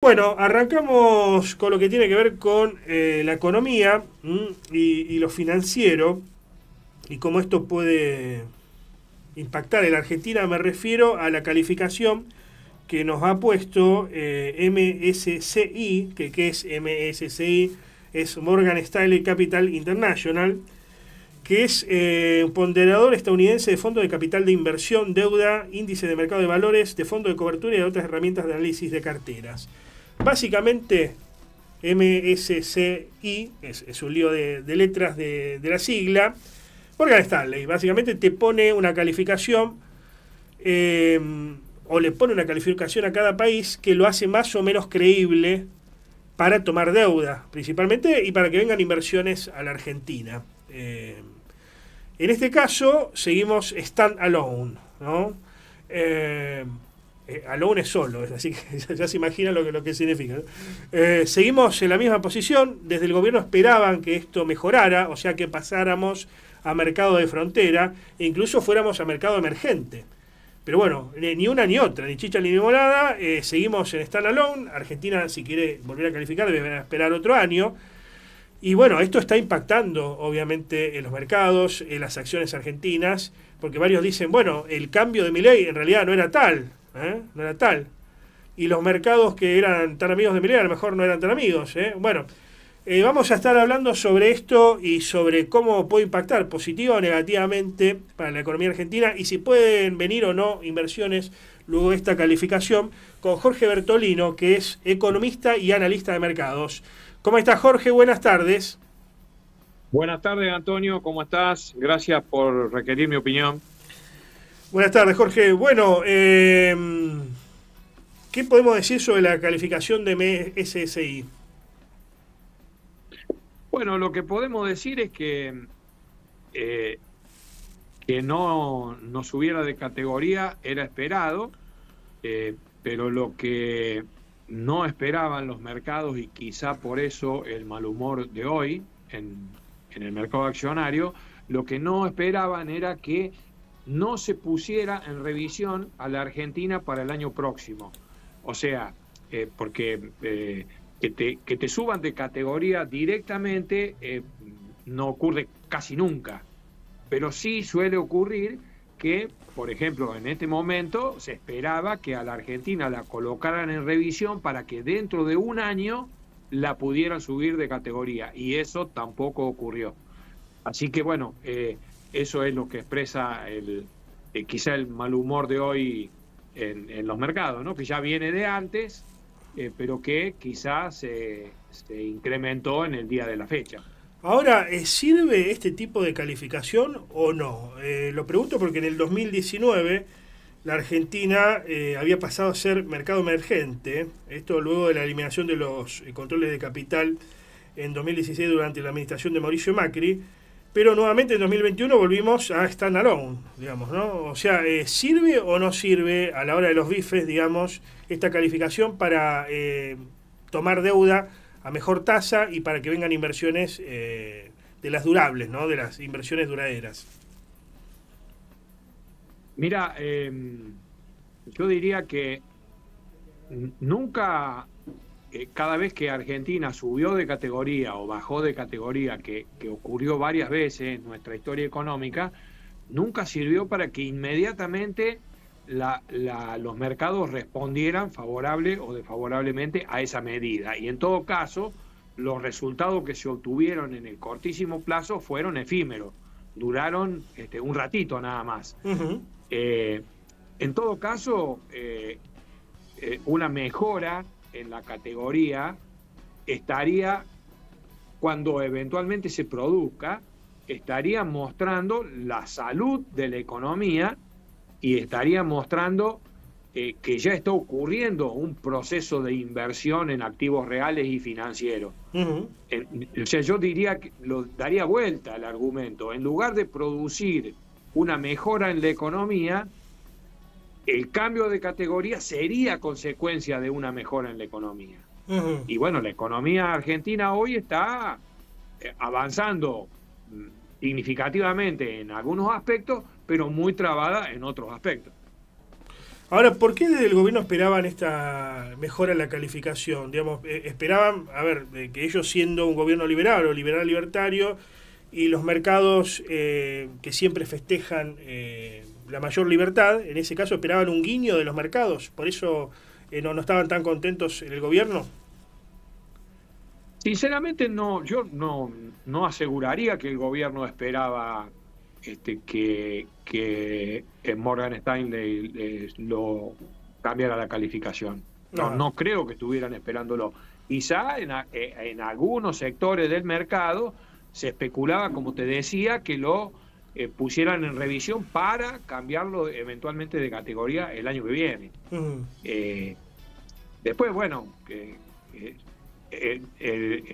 Bueno, arrancamos con lo que tiene que ver con la economía y lo financiero y cómo esto puede impactar en la Argentina. Me refiero a la calificación que nos ha puesto MSCI, que ¿qué es MSCI? Es Morgan Stanley Capital International, que es un ponderador estadounidense de fondos de capital de inversión, deuda, índice de mercado de valores, de fondo de cobertura y de otras herramientas de análisis de carteras. Básicamente, MSCI es un lío de letras de la sigla. Morgan Stanley básicamente te pone una calificación o le pone una calificación a cada país que lo hace más o menos creíble para tomar deuda, principalmente, y para que vengan inversiones a la Argentina. En este caso, seguimos stand alone, ¿no? Alone es solo, así que ya se imagina lo que significa, ¿no? Seguimos en la misma posición. Desde el gobierno esperaban que esto mejorara, o sea, que pasáramos a mercado de frontera e incluso fuéramos a mercado emergente. Pero bueno, ni una ni otra, ni chicha ni limonada. Seguimos en stand alone. Argentina, si quiere volver a calificar, debe esperar otro año. Y bueno, esto está impactando obviamente en los mercados, en las acciones argentinas, porque varios dicen, bueno, el cambio de Milei en realidad no era tal, no era tal. Y los mercados que eran tan amigos de Milei a lo mejor no eran tan amigos. Bueno, vamos a estar hablando sobre esto y sobre cómo puede impactar positiva o negativamente para la economía argentina y si pueden venir o no inversiones luego de esta calificación con Jorge Bertolino, que es economista y analista de mercados. ¿Cómo estás, Jorge? Buenas tardes. Buenas tardes, Antonio. ¿Cómo estás? Gracias por requerir mi opinión. Buenas tardes, Jorge. Bueno, ¿qué podemos decir sobre la calificación de MSCI? Bueno, lo que podemos decir es que no subiera de categoría era esperado, pero lo que no esperaban los mercados, y quizá por eso el mal humor de hoy en el mercado accionario, lo que no esperaban era que no se pusiera en revisión a la Argentina para el año próximo. O sea, porque que te suban de categoría directamente no ocurre casi nunca, pero sí suele ocurrir que, por ejemplo, en este momento se esperaba que a la Argentina la colocaran en revisión para que dentro de un año la pudieran subir de categoría, y eso tampoco ocurrió. Así que bueno, eso es lo que expresa quizá el mal humor de hoy en los mercados, ¿no? Que ya viene de antes, pero que quizás se incrementó en el día de la fecha. Ahora, ¿sirve este tipo de calificación o no? Lo pregunto porque en el 2019 la Argentina había pasado a ser mercado emergente, esto luego de la eliminación de los controles de capital en 2016 durante la administración de Mauricio Macri, pero nuevamente en 2021 volvimos a stand alone, digamos, ¿no? O sea, ¿sirve o no sirve a la hora de los bifes, digamos, esta calificación para tomar deuda a mejor tasa y para que vengan inversiones de las durables, ¿no? De las inversiones duraderas? Mira, yo diría que nunca, cada vez que Argentina subió de categoría o bajó de categoría, que ocurrió varias veces en nuestra historia económica, nunca sirvió para que inmediatamente los mercados respondieran favorable o desfavorablemente a esa medida. Y en todo caso, los resultados que se obtuvieron en el cortísimo plazo fueron efímeros, duraron un ratito nada más. Uh-huh. En todo caso, una mejora en la categoría estaría, cuando eventualmente se produzca, estaría mostrando la salud de la economía y estaría mostrando que ya está ocurriendo un proceso de inversión en activos reales y financieros. Uh-huh. O sea, yo diría que lo daría vuelta al argumento. En lugar de producir una mejora en la economía, el cambio de categoría sería consecuencia de una mejora en la economía. Uh-huh. Y bueno, la economía argentina hoy está avanzando significativamente en algunos aspectos, pero muy trabada en otros aspectos. Ahora, ¿por qué desde el gobierno esperaban esta mejora en la calificación? Digamos, esperaban, a ver, que ellos siendo un gobierno liberal o liberal libertario y los mercados que siempre festejan la mayor libertad, en ese caso esperaban un guiño de los mercados, por eso no estaban tan contentos en el gobierno. Sinceramente yo no aseguraría que el gobierno esperaba que Morgan Stanley lo cambiara la calificación. No creo que estuvieran esperándolo. Quizá en algunos sectores del mercado se especulaba, como te decía, que lo pusieran en revisión para cambiarlo eventualmente de categoría el año que viene. Después, bueno,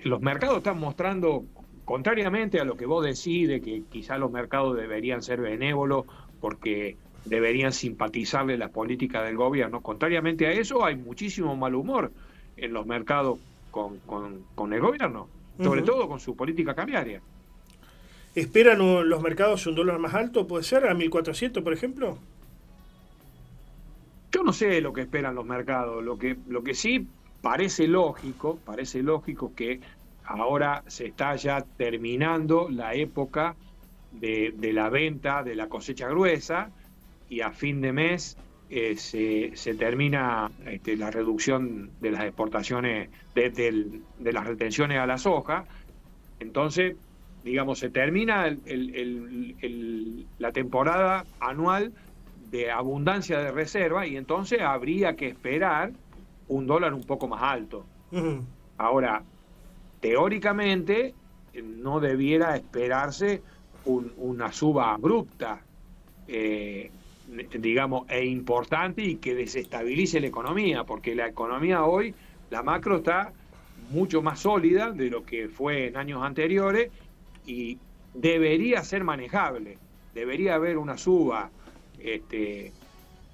los mercados están mostrando, contrariamente a lo que vos decís, de que quizás los mercados deberían ser benévolos porque deberían simpatizarle las políticas del gobierno. Contrariamente a eso, hay muchísimo mal humor en los mercados con el gobierno, sobre todo con su política cambiaria. ¿Esperan los mercados un dólar más alto? ¿Puede ser? ¿A 1.400, por ejemplo? Yo no sé lo que esperan los mercados. Lo que sí parece lógico que ahora se está ya terminando la época de la venta de la cosecha gruesa y a fin de mes se termina la reducción de las exportaciones, de las retenciones a la soja. Entonces, digamos, se termina la temporada anual de abundancia de reserva y entonces habría que esperar un dólar un poco más alto. Ahora, teóricamente, no debiera esperarse una suba abrupta, digamos, e importante y que desestabilice la economía, porque la economía hoy, la macro está mucho más sólida de lo que fue en años anteriores y debería ser manejable. Debería haber una suba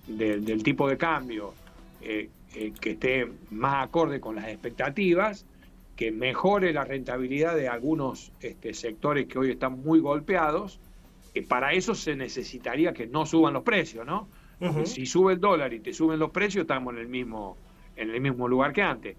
del tipo de cambio que esté más acorde con las expectativas, que mejore la rentabilidad de algunos sectores que hoy están muy golpeados. Para eso se necesitaría que no suban los precios, ¿no? Porque si sube el dólar y te suben los precios, estamos en el mismo lugar que antes.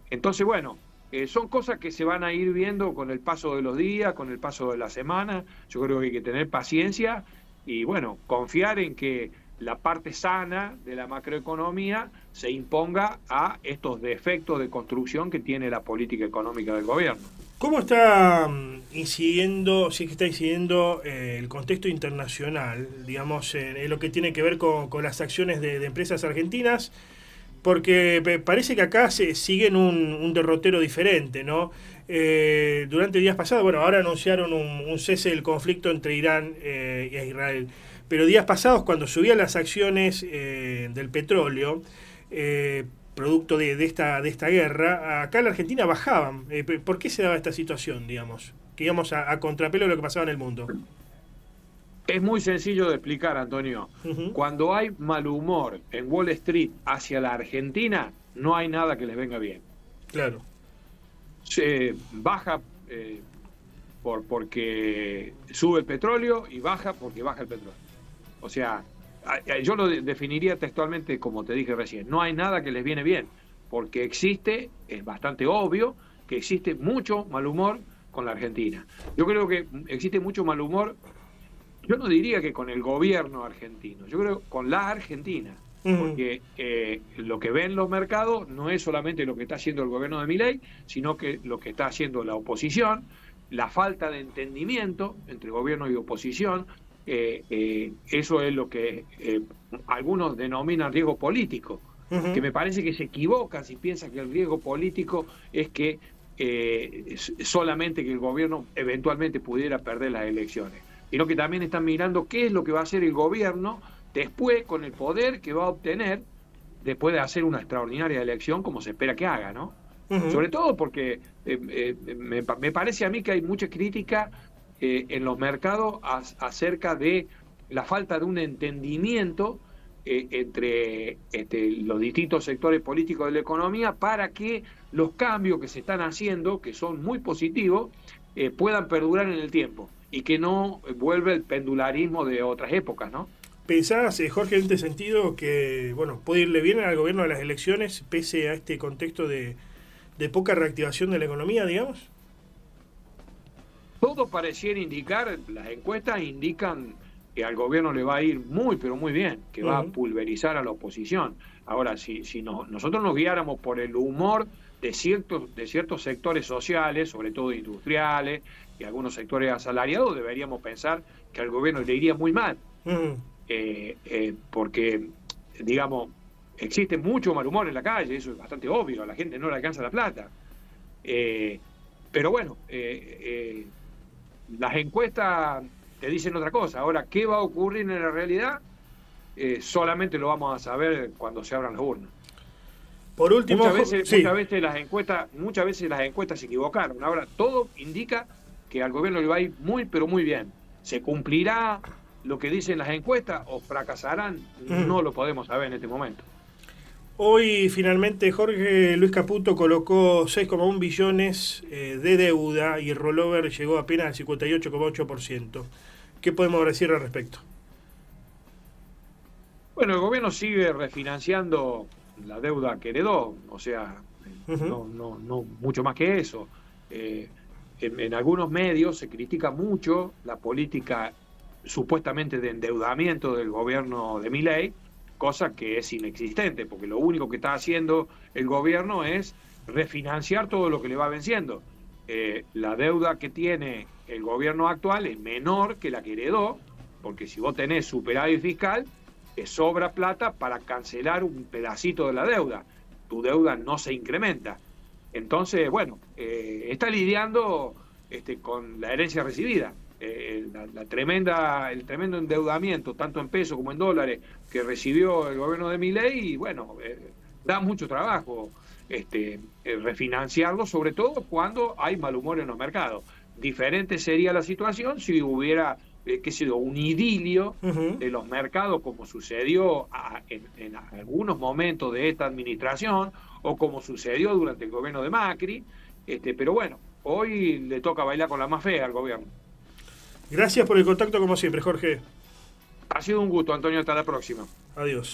Entonces, bueno, son cosas que se van a ir viendo con el paso de los días, con el paso de la semana. Yo creo que hay que tener paciencia y, bueno, confiar en que la parte sana de la macroeconomía se imponga a estos defectos de construcción que tiene la política económica del gobierno. ¿Cómo está incidiendo, si es que está incidiendo el contexto internacional, digamos, en lo que tiene que ver con las acciones de empresas argentinas? Porque parece que acá se siguen un derrotero diferente, ¿no? Durante días pasados, bueno, ahora anunciaron un cese del conflicto entre Irán y Israel. Pero días pasados, cuando subían las acciones del petróleo, producto de esta guerra, acá en la Argentina bajaban. ¿Por qué se daba esta situación, digamos? Que íbamos a contrapelo de lo que pasaba en el mundo. Es muy sencillo de explicar, Antonio. Cuando hay mal humor en Wall Street hacia la Argentina, no hay nada que les venga bien. Claro. Se baja porque sube el petróleo y baja porque baja el petróleo. O sea, yo lo definiría textualmente como te dije recién. No hay nada que les viene bien, porque es bastante obvio que existe mucho mal humor con la Argentina. Yo creo que existe mucho mal humor. Yo no diría que con el gobierno argentino, yo creo con la Argentina, porque lo que ven los mercados no es solamente lo que está haciendo el gobierno de Milei, sino que lo que está haciendo la oposición, la falta de entendimiento entre gobierno y oposición, eso es lo que algunos denominan riesgo político, que me parece que se equivocan si piensan que el riesgo político es que solamente que el gobierno eventualmente pudiera perder las elecciones, sino que también están mirando qué es lo que va a hacer el gobierno después con el poder que va a obtener después de hacer una extraordinaria elección como se espera que haga, ¿no? Sobre todo porque me parece a mí que hay mucha crítica en los mercados acerca de la falta de un entendimiento entre los distintos sectores políticos de la economía para que los cambios que se están haciendo, que son muy positivos, puedan perdurar en el tiempo y que no vuelva el pendularismo de otras épocas, ¿no? ¿Pensás, Jorge, en este sentido que bueno puede irle bien al gobierno de las elecciones pese a este contexto de poca reactivación de la economía, digamos? Todo pareciera indicar, las encuestas indican que al gobierno le va a ir muy, pero muy bien, que va a pulverizar a la oposición. Ahora, si nosotros nos guiáramos por el humor de ciertos sectores sociales, sobre todo industriales y algunos sectores asalariados, deberíamos pensar que al gobierno le iría muy mal. Porque, digamos, existe mucho mal humor en la calle, eso es bastante obvio, a la gente no le alcanza la plata. Pero bueno, las encuestas te dicen otra cosa. Ahora, ¿qué va a ocurrir en la realidad? Solamente lo vamos a saber cuando se abran las urnas. Por último, muchas veces las encuestas se equivocaron. Ahora, todo indica que al gobierno le va a ir muy, pero muy bien. ¿Se cumplirá lo que dicen las encuestas o fracasarán? No lo podemos saber en este momento. Hoy finalmente Jorge Luis Caputo colocó 6,1 billones de deuda y el rollover llegó apenas al 58,8%. ¿Qué podemos decir al respecto? Bueno, el gobierno sigue refinanciando la deuda que heredó, o sea, no mucho más que eso. En algunos medios se critica mucho la política supuestamente de endeudamiento del gobierno de Milei, cosa que es inexistente, porque lo único que está haciendo el gobierno es refinanciar todo lo que le va venciendo. La deuda que tiene el gobierno actual es menor que la que heredó, porque si vos tenés superávit fiscal, te sobra plata para cancelar un pedacito de la deuda. Tu deuda no se incrementa. Entonces, bueno, está lidiando con la herencia recibida. El tremendo endeudamiento, tanto en pesos como en dólares, que recibió el gobierno de Milei, y bueno, da mucho trabajo refinanciarlo, sobre todo cuando hay mal humor en los mercados. Diferente sería la situación si hubiera un idilio de los mercados, como sucedió en algunos momentos de esta administración, o como sucedió durante el gobierno de Macri. Pero bueno, hoy le toca bailar con la más fea al gobierno. Gracias por el contacto como siempre, Jorge. Ha sido un gusto, Antonio. Hasta la próxima. Adiós.